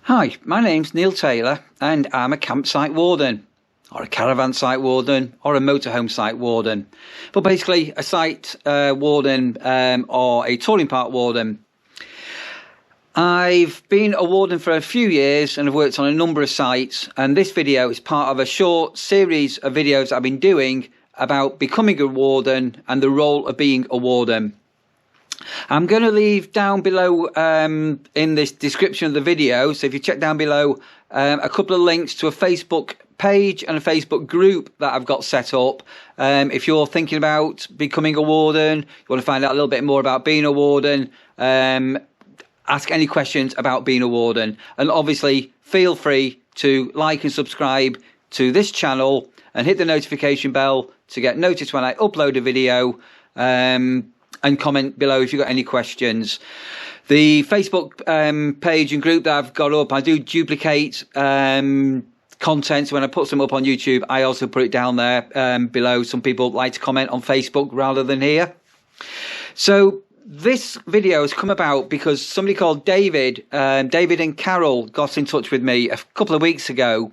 Hi, my name's Neil Taylor and I'm a campsite warden, or a caravan site warden, or a motorhome site warden. But basically a site warden or a touring park warden. I've been a warden for a few years and I've worked on a number of sites, and this video is part of a short series of videos I've been doing about becoming a warden and the role of being a warden. I'm going to leave down below in this description of the video, so if you check down below, a couple of links to a Facebook page and a Facebook group that I've got set up. If you're thinking about becoming a warden, you want to find out a little bit more about being a warden, ask any questions about being a warden, and obviously feel free to like and subscribe to this channel and hit the notification bell to get noticed when I upload a video, and comment below if you've got any questions. The Facebook page and group that I've got up, I do duplicate content, so when I put some up on YouTube I also put it down there below. Some people like to comment on Facebook rather than here. So this video has come about because somebody called David and Carol got in touch with me a couple of weeks ago,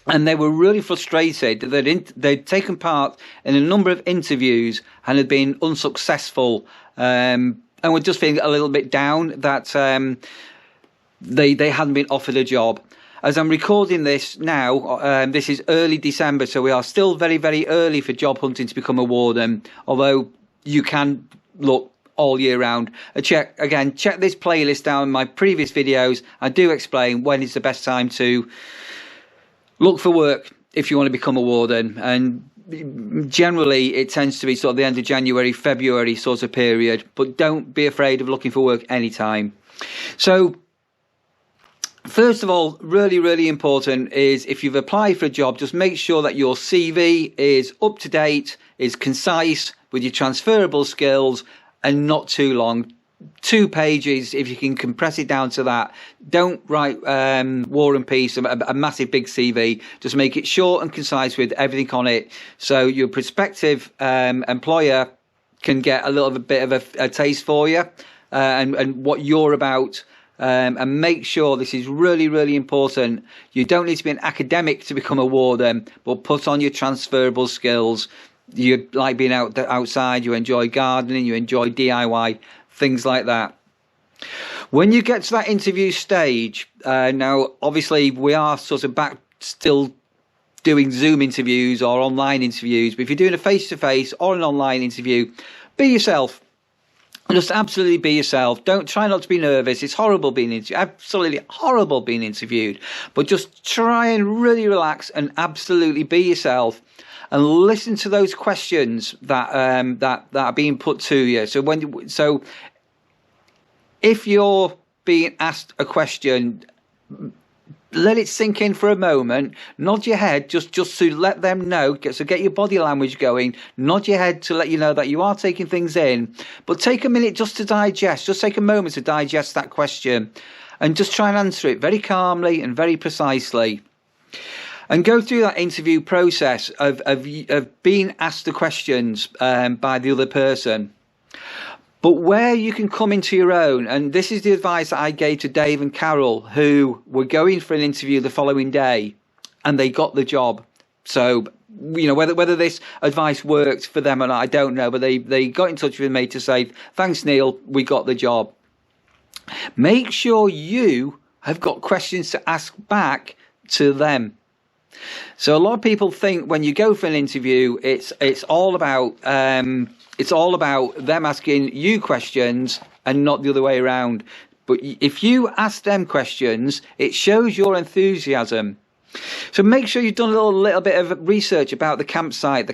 and they were really frustrated that they'd taken part in a number of interviews and had been unsuccessful, and were just feeling a little bit down that they hadn't been offered a job. As I'm recording this now, this is early December, so we are still very, very early for job hunting to become a warden, although you can look all year round. Check this playlist down in my previous videos. I do explain when is the best time to look for work if you want to become a warden, and generally it tends to be sort of the end of January, February sort of period, but don't be afraid of looking for work anytime. So first of all, really, really important is if you've applied for a job, just make sure that your CV is up to date, is concise with your transferable skills, and not too long. 2 pages, if you can compress it down to that. Don't write War and Peace, a massive big CV. Just make it short and concise with everything on it, so your prospective employer can get a little bit of a taste for you and what you're about. And make sure, this is really, really important, you don't need to be an academic to become a warden, but put on your transferable skills. You like being outside, you enjoy gardening, you enjoy DIY, things like that. When you get to that interview stage, now obviously we are sort of back still doing Zoom interviews or online interviews, but if you're doing a face-to-face or an online interview, be yourself. Just absolutely be yourself. Don't try not to be nervous. It's horrible being absolutely horrible being interviewed, but just try and really relax and absolutely be yourself. And listen to those questions that that are being put to you. So if you're being asked a question, let it sink in for a moment. Nod your head just to let them know. So get your body language going. Nod your head to let you know that you are taking things in. But take a minute just to digest. Just take a moment to digest that question, and just try and answer it very calmly and very precisely. And go through that interview process of being asked the questions by the other person. But where you can come into your own, and this is the advice that I gave to Dave and Carol, who were going for an interview the following day, and they got the job. So, you know, whether this advice worked for them or not, I don't know, but they got in touch with me to say, thanks Neil, we got the job. Make sure you have got questions to ask back to them. So a lot of people think when you go for an interview, it's all about them asking you questions and not the other way around. But if you ask them questions, it shows your enthusiasm. So make sure you've done a little bit of research about the campsite, the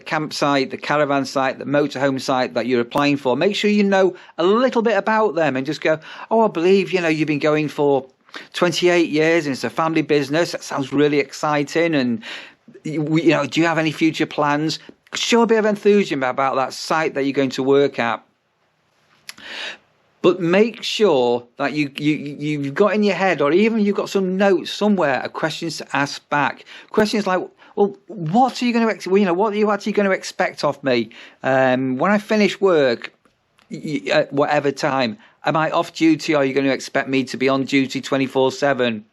caravan site, the motorhome site that you're applying for. Make sure you know a little bit about them, and just go, oh, I believe, you know, you've been going for 28 years and it's a family business. That sounds really exciting. And you know, do you have any future plans? Show a bit of enthusiasm about that site that you're going to work at. But make sure that you've got in your head, or even you've got some notes somewhere of questions to ask back. Questions like, well, what are you going to, what are you actually going to expect of me when I finish work at whatever time? Am I off duty, or are you going to expect me to be on duty 24/7?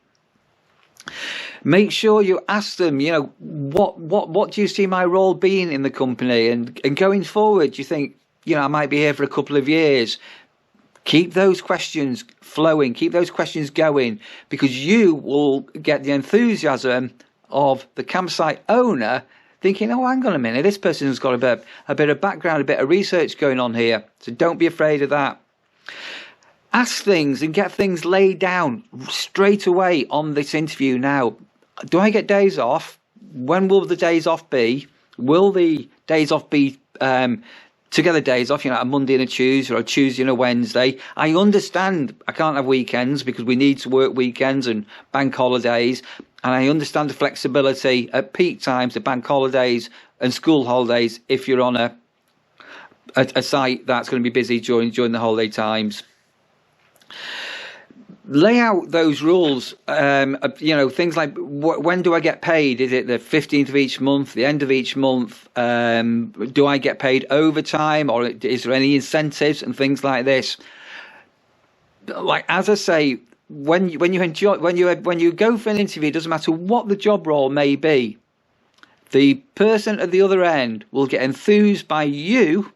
Make sure you ask them, you know, what do you see my role being in the company? And going forward, do you think, you know, I might be here for a couple of years? Keep those questions flowing, keep those questions going, because you will get the enthusiasm of the campsite owner thinking, oh, hang on a minute, this person's got a bit of background, a bit of research going on here. So don't be afraid of that. Ask things and get things laid down straight away on this interview now. Do I get days off? When will the days off be? Will the days off be together days off, you know, a Monday and a Tuesday, or a Tuesday and a Wednesday? I understand I can't have weekends because we need to work weekends and bank holidays. And I understand the flexibility at peak times, the bank holidays and school holidays, if you're on a site that's going to be busy during the holiday times. Lay out those rules, you know, things like when do I get paid? Is it the 15th of each month, the end of each month? Do I get paid overtime, or is there any incentives and things like this? Like, as I say, when you go for an interview, it doesn't matter what the job role may be, the person at the other end will get enthused by you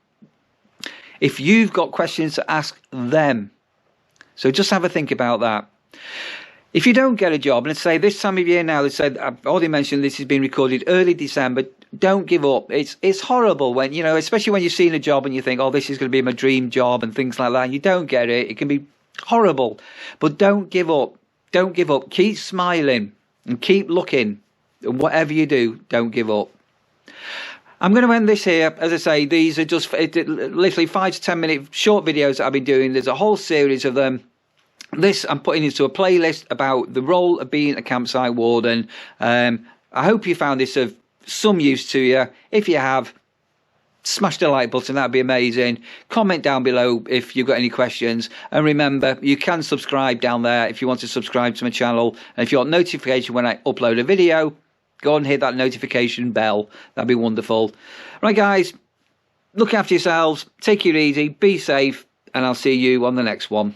if you've got questions to ask them. So just have a think about that. If you don't get a job, and let's say this time of year now, they said, I've already mentioned this has been recorded early December, don't give up. It's horrible when, you know, especially when you've seen a job and you think, oh, this is going to be my dream job and things like that, and you don't get it. It can be horrible. But don't give up. Don't give up. Keep smiling and keep looking. And whatever you do, don't give up. I'm going to end this here. As I say, these are just literally 5 to 10 minute short videos that I've been doing. There's a whole series of them. This I'm putting into a playlist about the role of being a campsite warden. I hope you found this of some use to you. If you have, smash the like button. That'd be amazing. Comment down below if you've got any questions. And remember, you can subscribe down there if you want to subscribe to my channel. And if you want notification when I upload a video, go and hit that notification bell. That'd be wonderful. Right, guys, look after yourselves. Take it easy. Be safe. And I'll see you on the next one.